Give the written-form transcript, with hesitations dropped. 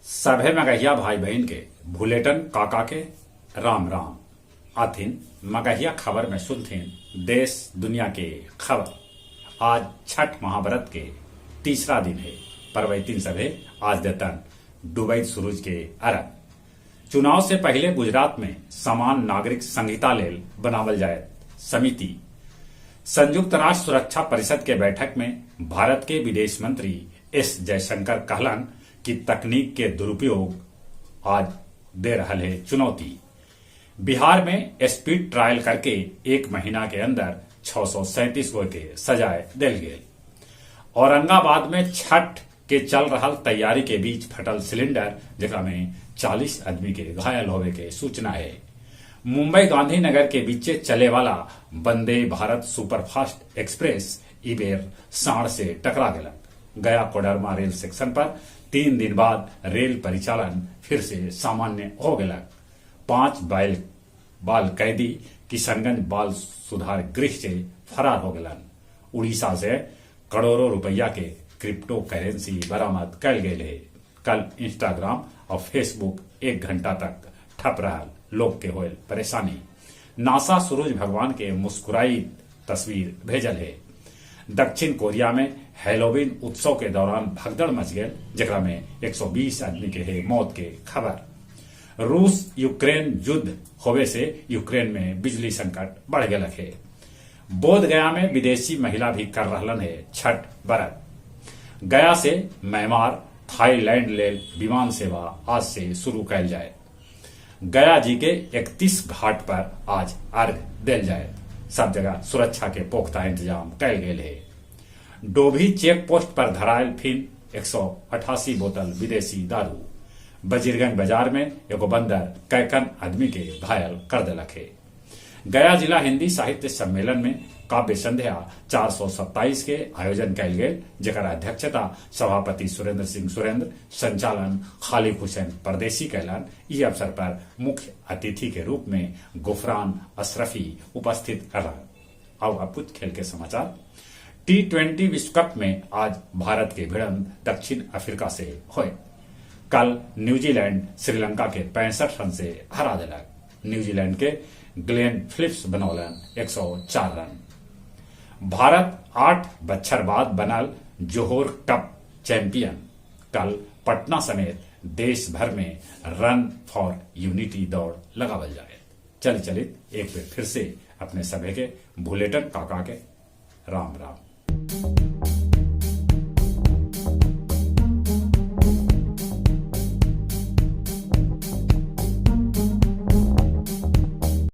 सभे मगहिया भाई बहन के भूलेटन काका के राम राम आथिन मगहिया खबर में सुनथिन देश दुनिया के खबर। आज छठ महाव्रत के तीसरा दिन है। परवैतिन सभे आज देतन डूबैत सूरज के अरग। चुनाव से पहले गुजरात में समान नागरिक संहिता लेल बनावल जाए समिति। संयुक्त राष्ट्र सुरक्षा परिषद के बैठक में भारत के विदेश मंत्री एस जयशंकर कहलन कि तकनीक के दुरुपयोग आज दे रहा है चुनौती। बिहार में स्पीड ट्रायल करके 1 महीना के अंदर 637 गो के सजाए दिल गए। औरंगाबाद में छठ के चल रहा तैयारी के बीच फटल सिलेंडर जेकरा में 40 आदमी के घायल होवे के सूचना है। मुंबई गांधीनगर के बीच चले वाला वंदे भारत सुपरफास्ट एक्सप्रेस ई बेर साढ़ से टकरा गया। गया कोडरमा रेल सेक्शन पर 3 दिन बाद रेल परिचालन फिर से सामान्य हो गया। 5 बाल कैदी किशनगंज बाल सुधार गृह से फरार हो गए। उड़ीसा से करोड़ों रुपया के क्रिप्टो करेंसी बरामद कल गए है। कल इंस्टाग्राम और फेसबुक 1 घंटा तक ठप रहा, लोग के होल परेशानी। नासा सूरज भगवान के मुस्कुराई तस्वीर भेजल है। दक्षिण कोरिया में हैलोवीन उत्सव के दौरान भगदड़ मच गए जेकरा में 120 आदमी के है मौत के खबर। रूस यूक्रेन युद्ध होवे से यूक्रेन में बिजली संकट बढ़ गया है। बोध गया में विदेशी महिला भी कर रहलन है छठ व्रत। गया से म्यांमार थाईलैंड ले विमान सेवा आज से शुरू कैल जाए। गया जी के 31 घाट पर आज अर्घ दिल जाए। सब जगह सुरक्षा के पुख्ता इंतजाम कैल गए है। डोभी चेक पोस्ट पर धरायल फिन 188 बोतल विदेशी दारू। बजीरगंज बाजार में एगो बंदर कैकन आदमी के घायल कर दिलक है। गया जिला हिंदी साहित्य सम्मेलन में काव्य संध्या 427 के आयोजन कैल गए जेकर अध्यक्षता सभापति सुरेंद्र सिंह सुरेंद्र, संचालन खालिक हुसैन परदेसी कैलन। इस अवसर पर मुख्य अतिथि के रूप में गुफरान अशरफी उपस्थित रहा। अब कुछ खेल के समाचार। T20 विश्व कप में आज भारत के भिड़ंत दक्षिण अफ्रीका से हुए। कल न्यूजीलैंड श्रीलंका के 65 रन से हरा दिलक। न्यूजीलैंड के ग्लेन फिलिप्स बनौलन 104 रन। भारत 8 बछर बाद बनल जोहोर कप चैंपियन। कल पटना समेत देश भर में रन फॉर यूनिटी दौड़ लगावल जाए। चलित एक बार फिर से अपने सभी के भूलेटन काका के राम राम।